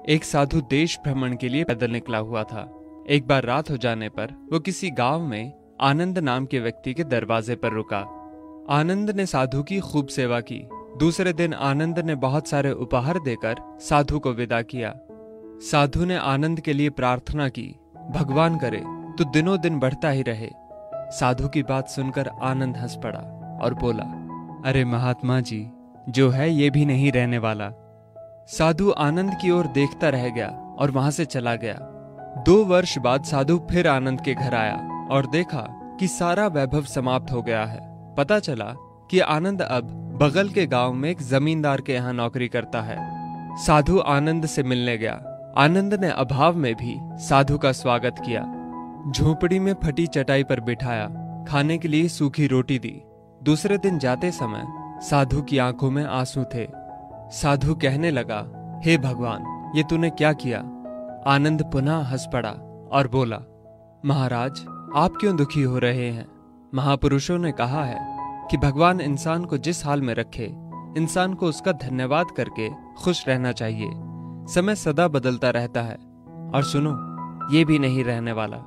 एक साधु देश भ्रमण के लिए पैदल निकला हुआ था। एक बार रात हो जाने पर वो किसी गांव में आनंद नाम के व्यक्ति के दरवाजे पर रुका। आनंद ने साधु की खूब सेवा की। दूसरे दिन आनंद ने बहुत सारे उपहार देकर साधु को विदा किया। साधु ने आनंद के लिए प्रार्थना की, भगवान करे तू दिनों दिन बढ़ता ही रहे। साधु की बात सुनकर आनंद हंस पड़ा और बोला, अरे महात्मा जी, जो है ये भी नहीं रहने वाला। साधु आनंद की ओर देखता रह गया और वहां से चला गया। 2 वर्ष बाद साधु फिर आनंद के घर आया और देखा कि सारा वैभव समाप्त हो गया है। पता चला कि आनंद अब बगल के गांव में एक जमींदार के यहाँ नौकरी करता है। साधु आनंद से मिलने गया। आनंद ने अभाव में भी साधु का स्वागत किया। झोपड़ी में फटी चटाई पर बिठाया, खाने के लिए सूखी रोटी दी। दूसरे दिन जाते समय साधु की आंखों में आंसू थे। साधु कहने लगा, हे भगवान, ये तूने क्या किया? आनंद पुनः हंस पड़ा और बोला, महाराज, आप क्यों दुखी हो रहे हैं? महापुरुषों ने कहा है कि भगवान इंसान को जिस हाल में रखे, इंसान को उसका धन्यवाद करके खुश रहना चाहिए। समय सदा बदलता रहता है और सुनो, ये भी नहीं रहने वाला।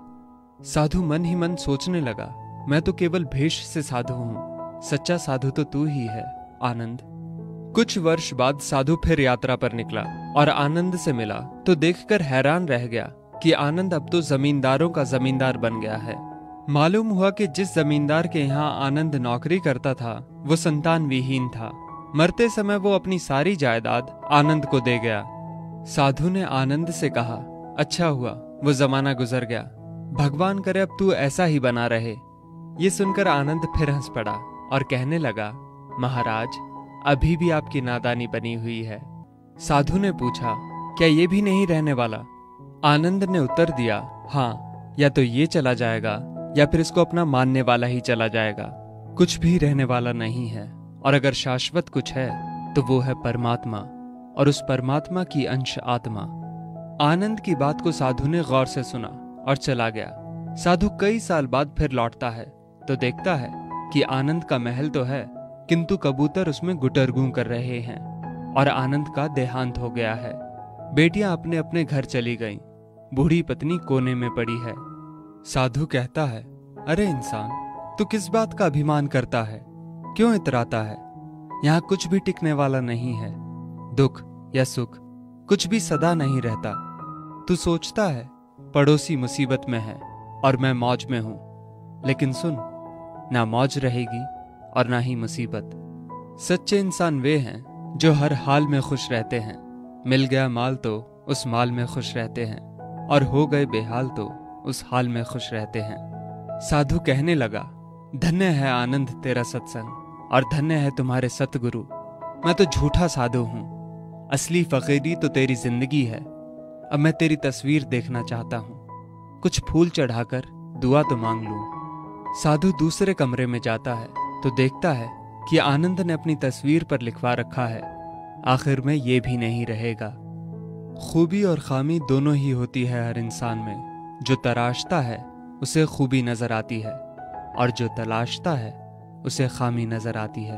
साधु मन ही मन सोचने लगा, मैं तो केवल भेष से साधु हूं, सच्चा साधु तो तू ही है आनंद। कुछ वर्ष बाद साधु फिर यात्रा पर निकला और आनंद से मिला तो देखकर हैरान रह गया कि आनंद अब तो जमींदारों का जमींदार बन गया है। मालूम हुआ कि जिस जमींदार के यहाँ आनंद नौकरी करता था वो संतान विहीन था। मरते समय वो अपनी सारी जायदाद आनंद को दे गया। साधु ने आनंद से कहा, अच्छा हुआ वो जमाना गुजर गया, भगवान करे अब तू ऐसा ही बना रहे। ये सुनकर आनंद फिर हंस पड़ा और कहने लगा, महाराज, अभी भी आपकी नादानी बनी हुई है। साधु ने पूछा, क्या ये भी नहीं रहने वाला? आनंद ने उत्तर दिया, हाँ, या तो ये चला जाएगा या फिर इसको अपना मानने वाला ही चला जाएगा। कुछ भी रहने वाला नहीं है, और अगर शाश्वत कुछ है तो वो है परमात्मा, और उस परमात्मा की अंश आत्मा। आनंद की बात को साधु ने गौर से सुना और चला गया। साधु कई साल बाद फिर लौटता है तो देखता है कि आनंद का महल तो है, किंतु कबूतर उसमें गुटरगू कर रहे हैं और आनंद का देहांत हो गया है। बेटियां अपने अपने घर चली गईं, बूढ़ी पत्नी कोने में पड़ी है। साधु कहता है, अरे इंसान, तू किस बात का अभिमान करता है? क्यों इतराता है? यहाँ कुछ भी टिकने वाला नहीं है। दुख या सुख कुछ भी सदा नहीं रहता। तू सोचता है पड़ोसी मुसीबत में है और मैं मौज में हूं, लेकिन सुन, ना मौज रहेगी और ना ही मुसीबत। सच्चे इंसान वे हैं जो हर हाल में खुश रहते हैं। मिल गया माल तो उस माल में खुश रहते हैं, और हो गए बेहाल तो उस हाल में खुश रहते हैं। साधु कहने लगा, धन्य है आनंद तेरा सत्संग, और धन्य है तुम्हारे सतगुरु। मैं तो झूठा साधु हूं, असली फकीरी तो तेरी जिंदगी है। अब मैं तेरी तस्वीर देखना चाहता हूं, कुछ फूल चढ़ाकर दुआ तो मांग लूं। साधु दूसरे कमरे में जाता है तो देखता है कि आनंद ने अपनी तस्वीर पर लिखवा रखा है, आखिर में ये भी नहीं रहेगा। खूबी और खामी दोनों ही होती है हर इंसान में। जो तराशता है उसे खूबी नजर आती है, और जो तलाशता है उसे खामी नजर आती है।